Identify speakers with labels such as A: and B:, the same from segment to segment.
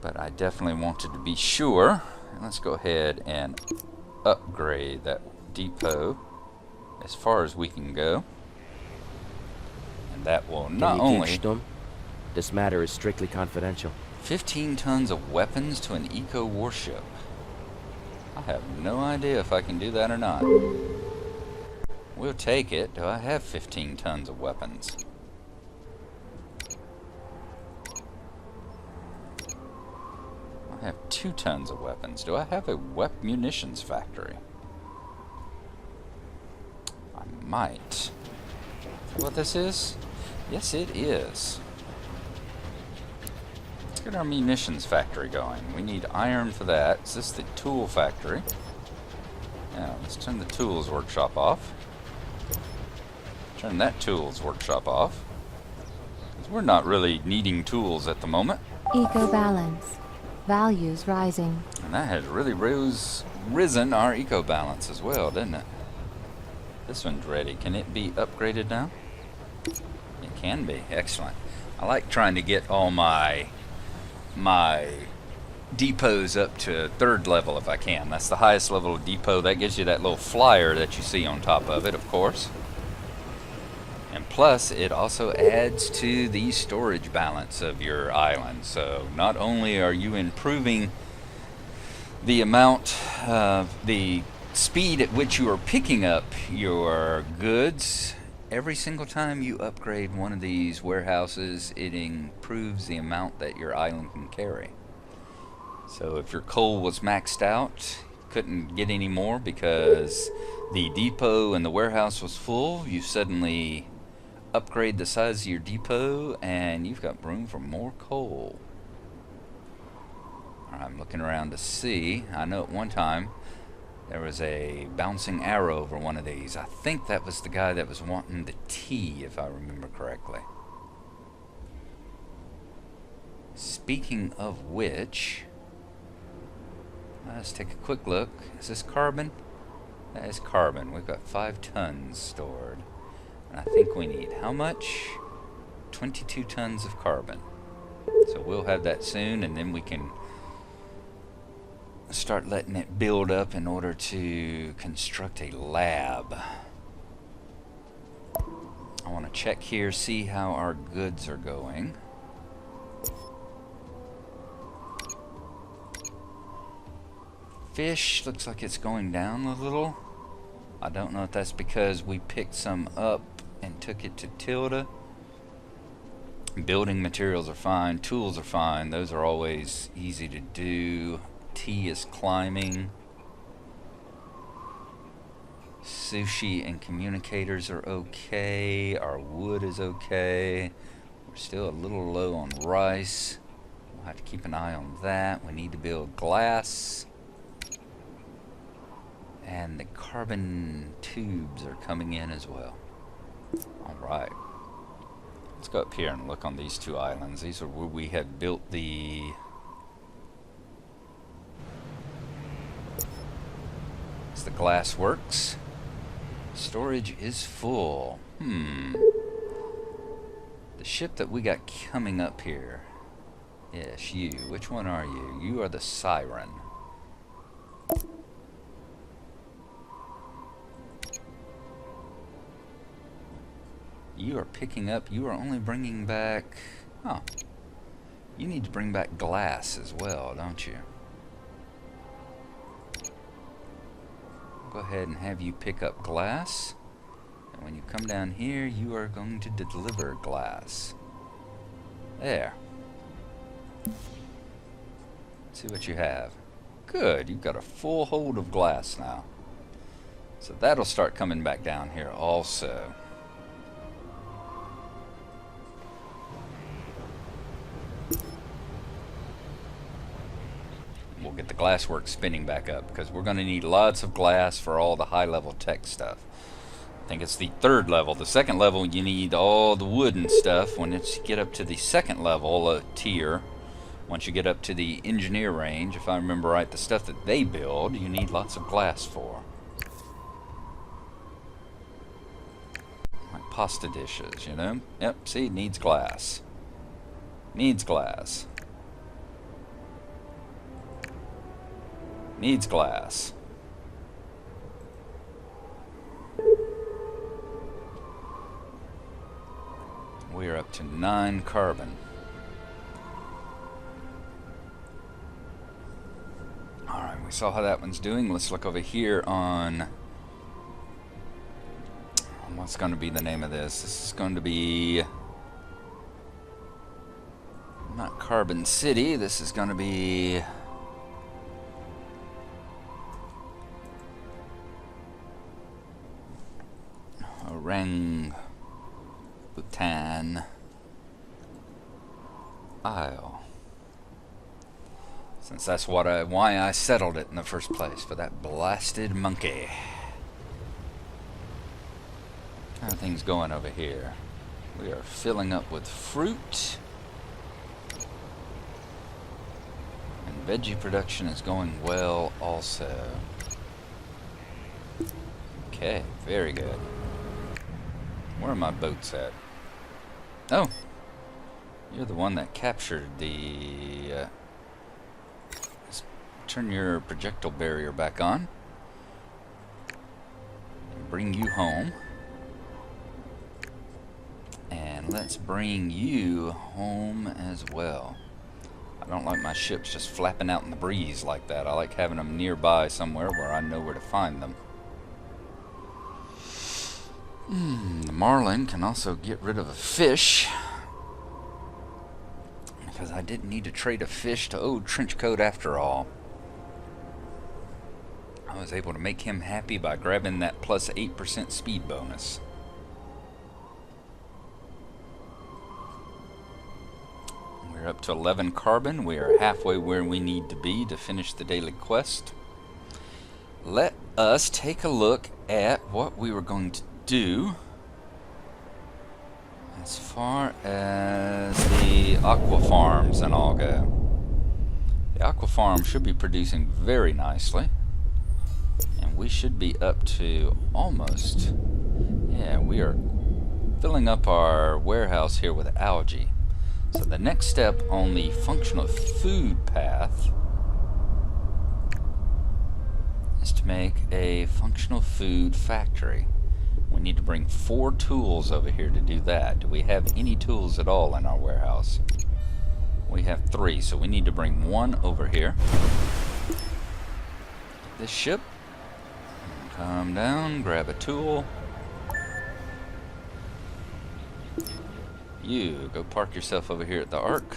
A: but I definitely wanted to be sure. Let's go ahead and upgrade that depot as far as we can go. And that will not only...
B: Sturm? This matter is strictly confidential.
A: 15 tons of weapons to an eco warship. I have no idea if I can do that or not. We'll take it. Do I have 15 tons of weapons? I have 2 tons of weapons. Do I have a munitions factory? I might. Is that what this is? Yes, it is. Let's get our munitions factory going. We need iron for that. Is this the tool factory? Now, let's turn the tools workshop off. Turn that tools workshop off. Because we're not really needing tools at the moment.
C: Eco balance. Values rising.
A: And that has really risen our eco balance as well, didn't it? This one's ready. Can it be upgraded now? It can be. Excellent. I like trying to get all my depots up to 3rd level if I can. That's the highest level of depot. That gives you that little flyer that you see on top of it, of course. And plus, it also adds to the storage balance of your island. So not only are you improving the amount of the speed at which you are picking up your goods, every single time you upgrade one of these warehouses, it improves the amount that your island can carry. So if your coal was maxed out, couldn't get any more because the depot and the warehouse was full, you suddenly upgrade the size of your depot and you've got room for more coal. I'm looking around to see. I know at one time there was a bouncing arrow over one of these. I think that was the guy that was wanting the tea, if I remember correctly. Speaking of which, let's take a quick look. Is this carbon? That is carbon. We've got 5 tons stored. And I think we need how much? 22 tons of carbon. So we'll have that soon, and then we can start letting it build up in order to construct a lab. I want to check here, see how our goods are going. Fish looks like it's going down a little. I don't know if that's because we picked some up and took it to Tilda. Building materials are fine, tools are fine, those are always easy to do. Tea is climbing. Sushi and communicators are okay. Our wood is okay. We're still a little low on rice. We'll have to keep an eye on that. We need to build glass. And the carbon tubes are coming in as well. Alright. Let's go up here and look on these 2 islands. These are where we have built the... It's the glass works. Storage is full. The ship that we got coming up here. Yes, you. Which one are you? You are the Siren. You are picking up, you are only bringing back... Oh. You need to bring back glass as well, don't you? Go ahead and have you pick up glass. And when you come down here, you are going to deliver glass. There. Let's see what you have. Good, you've got a full hold of glass now. So that'll start coming back down here also. We'll get the glass work spinning back up because we're going to need lots of glass for all the high level tech stuff. I think it's the 3rd level. The 2nd level you need all the wood and stuff. When you get up to the 2nd level tier, once you get up to the engineer range, if I remember right, the stuff that they build you need lots of glass for. Like pasta dishes, you know? Yep, see, it needs glass. Needs glass. Needs glass. We are up to 9 carbon. Alright, we saw how that one's doing. Let's look over here on... what's going to be the name of this? This is going to be... not Carbon City. This is going to be... Orangutan Isle. Since that's why I settled it in the first place, for that blasted monkey. How are things going over here? We are filling up with fruit. And veggie production is going well also. Okay, very good. Where are my boats at? Oh! You're the one that captured the... let's turn your projectile barrier back on. And bring you home. And let's bring you home as well. I don't like my ships just flapping out in the breeze like that. I like having them nearby somewhere where I know where to find them. The marlin can also get rid of a fish. Because I didn't need to trade a fish to old Trenchcoat after all. I was able to make him happy by grabbing that plus 8% speed bonus. We're up to 11 carbon. We are halfway where we need to be to finish the daily quest. Let us take a look at what we were going to do as far as the aqua farms and all go. The aqua farm should be producing very nicely, and we should be up to almost, yeah, we are filling up our warehouse here with algae. So the next step on the functional food path is to make a functional food factory. We need to bring 4 tools over here to do that. Do we have any tools at all in our warehouse? We have 3, so we need to bring 1 over here. This ship. Come down, grab a tool. You go park yourself over here at the Ark.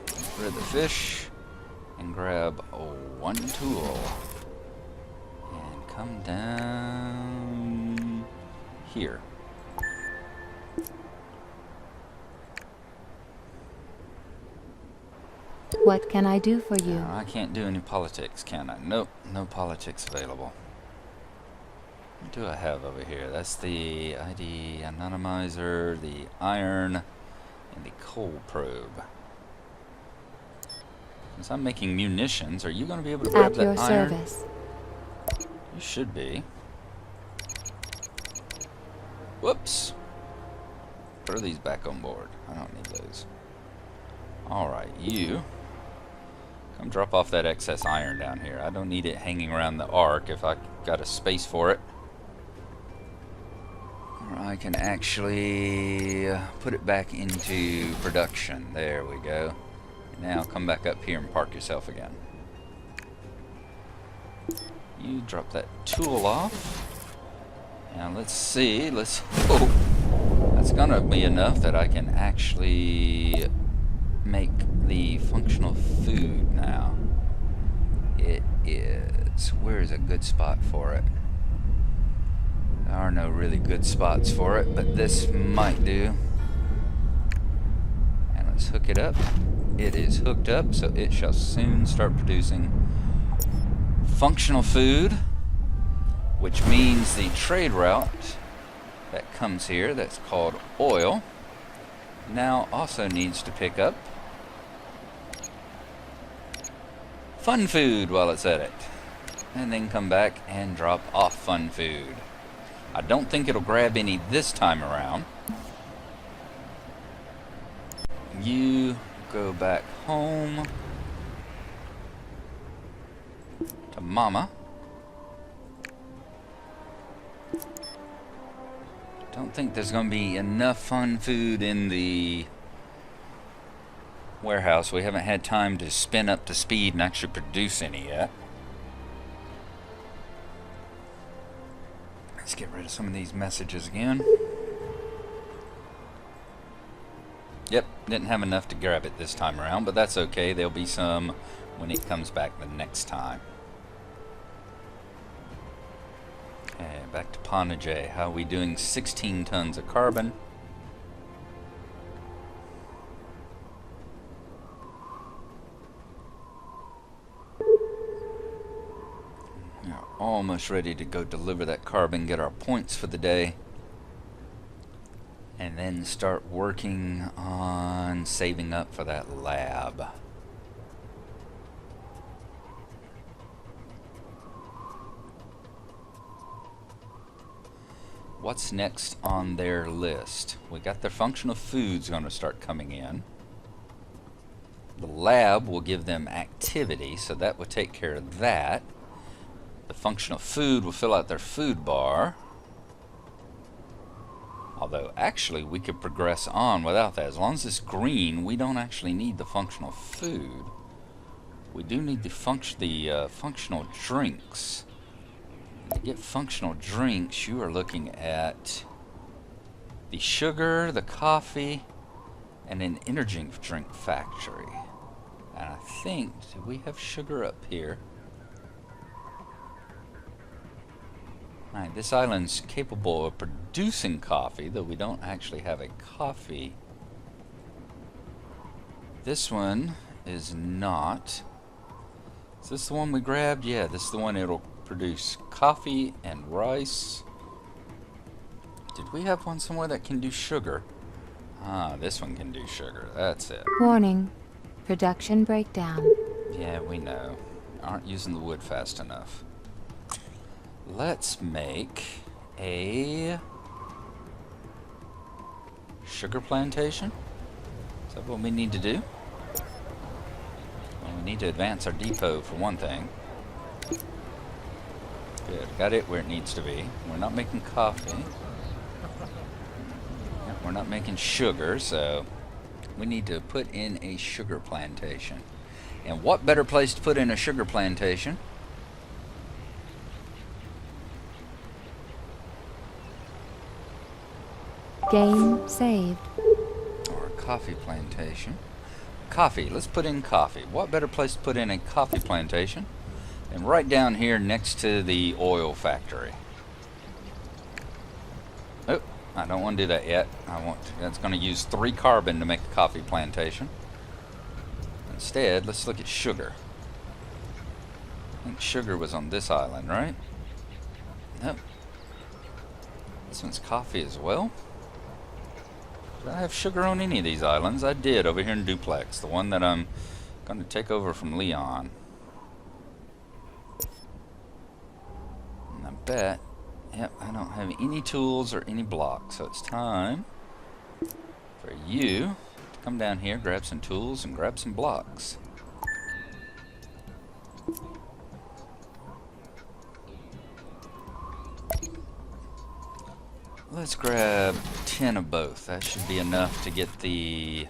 A: Get rid of the fish. And grab 1 tool. And come down here.
C: What can I do for you?
A: I can't do any politics, can I? Nope, no politics available. What do I have over here? That's the ID anonymizer, the iron, and the coal probe. Since I'm making munitions, are you going to be able to grab that iron?
C: At your service.
A: You should be. Whoops. Throw these back on board. I don't need those. Alright, you come drop off that excess iron down here. I don't need it hanging around the Ark if I got a space for it. Or I can actually put it back into production. There we go. Now come back up here and park yourself again. You drop that tool off. Now let's see. Oh, that's gonna be enough that I can actually make the functional food now. It is. Where's a good spot for it? There are no really good spots for it, but this might do. And let's hook it up. It is hooked up, so it shall soon start producing functional food, which means the trade route that comes here, that's called oil, now also needs to pick up fun food while it's at it, and then come back and drop off fun food. I don't think it'll grab any this time around. You go back home to Mama. Don't think there's going to be enough fun food in the warehouse. We haven't had time to spin up to speed and actually produce any yet. Let's get rid of some of these messages again. Yep, didn't have enough to grab it this time around, but that's okay. There'll be some when it comes back the next time. Okay, back to Ponajay. How are we doing? 16 tons of carbon. We're almost ready to go deliver that carbon, get our points for the day, and then start working on saving up for that lab. What's next on their list? We got their functional foods going to start coming in. The lab will give them activity, so that will take care of that. The functional food will fill out their food bar. Although, actually, we could progress on without that. As long as it's green, we don't actually need the functional food. We do need the functional drinks. To get functional drinks, you are looking at the sugar, the coffee, and an energy drink factory. And I think, do we have sugar up here? Alright, this island's capable of producing coffee, though we don't actually have a coffee. This one is not. Is this the one we grabbed? Yeah, this is the one it'll produce coffee and rice. Did we have one somewhere that can do sugar? Ah, this one can do sugar. That's it.
C: Warning. Production breakdown.
A: Yeah, we know. Aren't using the wood fast enough. Let's make a sugar plantation. Is that what we need to do? Well, we need to advance our depot for one thing. Good, got it where it needs to be. We're not making coffee. Yep, we're not making sugar, so we need to put in a sugar plantation. And what better place to put in a sugar plantation?
C: Game saved.
A: Or a coffee plantation. Coffee, let's put in coffee. What better place to put in a coffee plantation? And right down here next to the oil factory. Oh, I don't want to do that yet. That's going to use 3 carbon to make a coffee plantation. Instead, let's look at sugar. I think sugar was on this island, right? Nope. This one's coffee as well. Did I have sugar on any of these islands? I did over here in Duplex, the one that I'm going to take over from Leon. And I bet, yep, I don't have any tools or any blocks, so it's time for you to come down here, grab some tools, and grab some blocks. Let's grab 10 of both. That should be enough to get the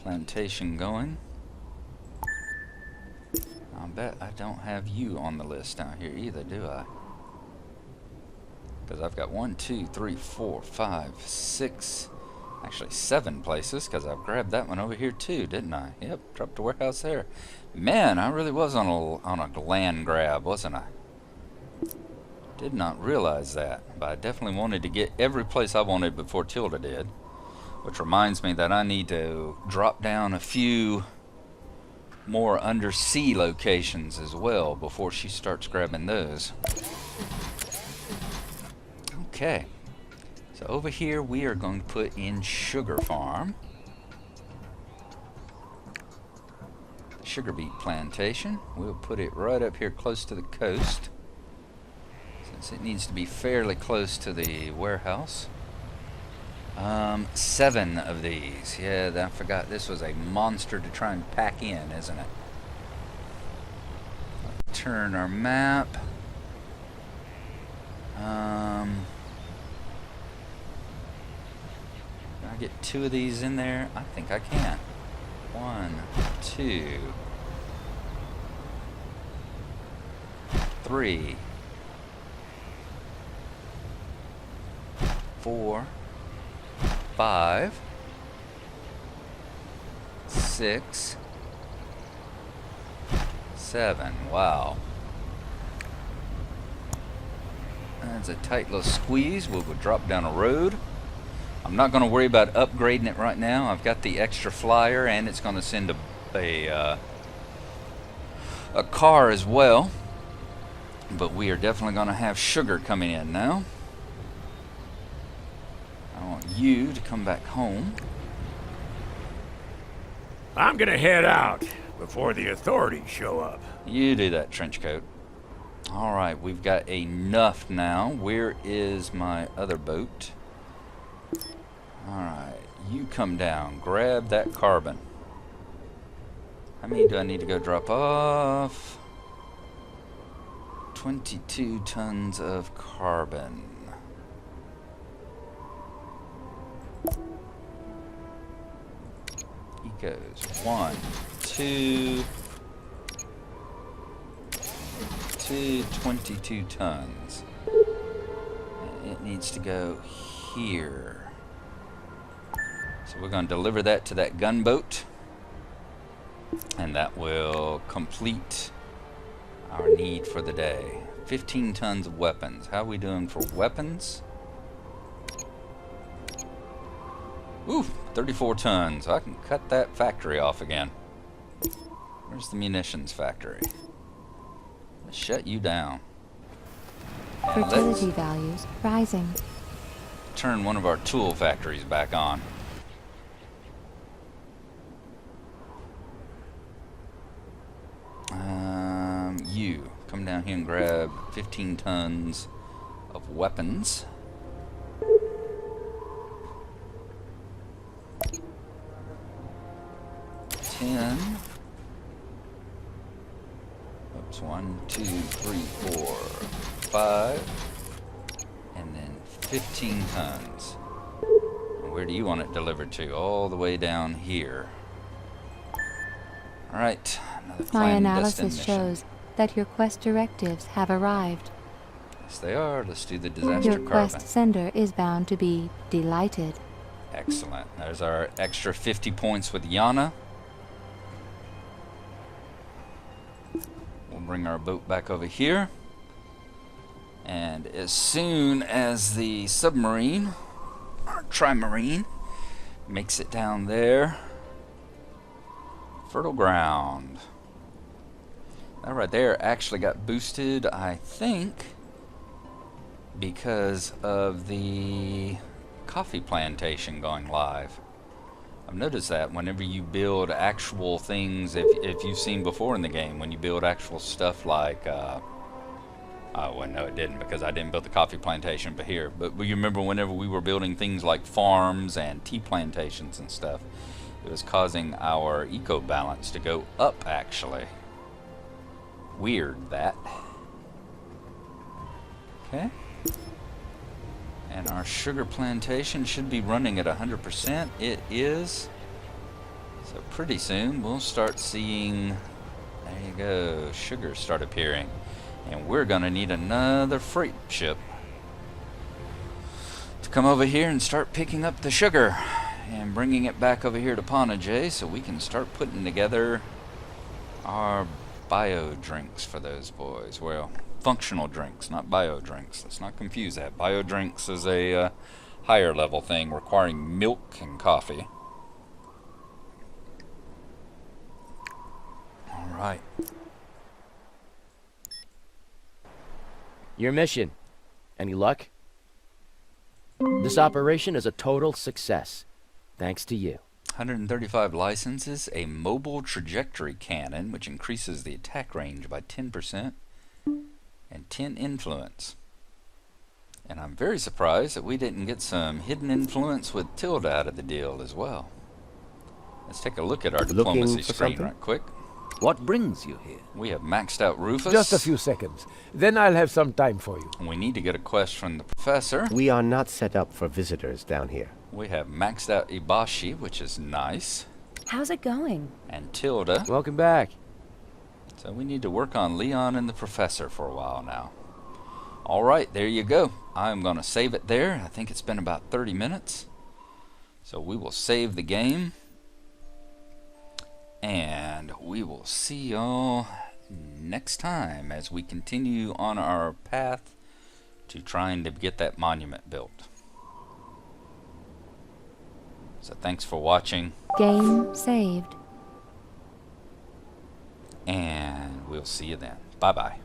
A: plantation going. I bet I don't have you on the list down here either, do I? Because I've got 1, 2, 3, 4, 5, 6, actually 7 places, because I've grabbed that one over here too, didn't I? Yep, dropped a warehouse there. Man, I really was on a land grab, wasn't I? Did not realize that, but I definitely wanted to get every place I wanted before Tilda did. Which reminds me that I need to drop down a few more undersea locations as well before she starts grabbing those. Okay, so over here we are going to put in sugar farm. Sugar beet plantation. We'll put it right up here close to the coast, since it needs to be fairly close to the warehouse. 7 of these. Yeah, I forgot this was a monster to try and pack in, isn't it? Turn our map. Can I get 2 of these in there? I think I can. 1, 2, 3, 4, 5, 6, 7. Wow. That's a tight little squeeze. We'll go drop down a road. I'm not going to worry about upgrading it right now. I've got the extra flyer, and it's going to send a car as well. But we are definitely going to have sugar coming in now. I want you to come back home.
D: I'm gonna head out before the authorities show up.
A: You do that, Trenchcoat. Alright, we've got enough now. Where is my other boat? Alright, you come down. Grab that carbon. How many do I need to go drop off? 22 tons of carbon. He goes 1, 2, 22 tons. And it needs to go here. So we're going to deliver that to that gunboat, and that will complete our need for the day. 15 tons of weapons. How are we doing for weapons? Ooh, 34 tons. I can cut that factory off again. Where's the munitions factory? Let's shut you down. And
C: Fertility
A: let's
C: values rising.
A: turn one of our tool factories back on. You come down here and grab 15 tons of weapons. Oops, 1, 2, 3, 4, 5, and then 15 tons. Where do you want it delivered to? All the way down here. Alright, another
C: My
A: planned
C: analysis
A: destination.
C: shows that your quest directives have arrived.
A: Yes, they are. Let's do the disaster
C: Your
A: carbon.
C: quest sender is bound to be delighted.
A: Excellent. There's our extra 50 points with Yana. We'll bring our boat back over here. And as soon as the submarine, our trimarine, makes it down there, fertile ground. That right there actually got boosted, I think, because of the coffee plantation going live. I've noticed that whenever you build actual things, if you've seen before in the game, when you build actual stuff like, oh, well, no, it didn't, because I didn't build the coffee plantation but here. But you remember whenever we were building things like farms and tea plantations and stuff, it was causing our eco balance to go up, actually. Weird, that. Okay. And our sugar plantation should be running at 100%. It is. So pretty soon we'll start seeing, there you go, sugar start appearing. And we're going to need another freight ship to come over here and start picking up the sugar and bringing it back over here to Panajay so we can start putting together our bio drinks for those boys. Well, functional drinks, not bio drinks. Let's not confuse that. Bio drinks is a higher level thing requiring milk and coffee. All right.
B: Your mission. Any luck? This operation is a total success. Thanks to you.
A: 135 licenses, a mobile trajectory cannon, which increases the attack range by 10%, and 10 influence. And I'm very surprised that we didn't get some hidden influence with Tilda out of the deal as well. Let's take a look at our diplomacy
E: for
A: screen
E: something?
A: right quick.
E: What brings you here?
A: We have maxed out Rufus.
F: Just a few seconds. Then I'll have some time for you.
A: We need to get a quest from the professor.
G: We are not set up for visitors down here.
A: We have maxed out Ibashi, which is nice.
H: How's it going?
A: And Tilda.
B: Welcome back.
A: So we need to work on Leon and the professor for a while now. Alright, there you go. I'm going to save it there. I think it's been about 30 minutes. So we will save the game. And we will see y'all next time as we continue on our path to trying to get that monument built. So thanks for watching.
C: Game saved.
A: And we'll see you then. Bye-bye.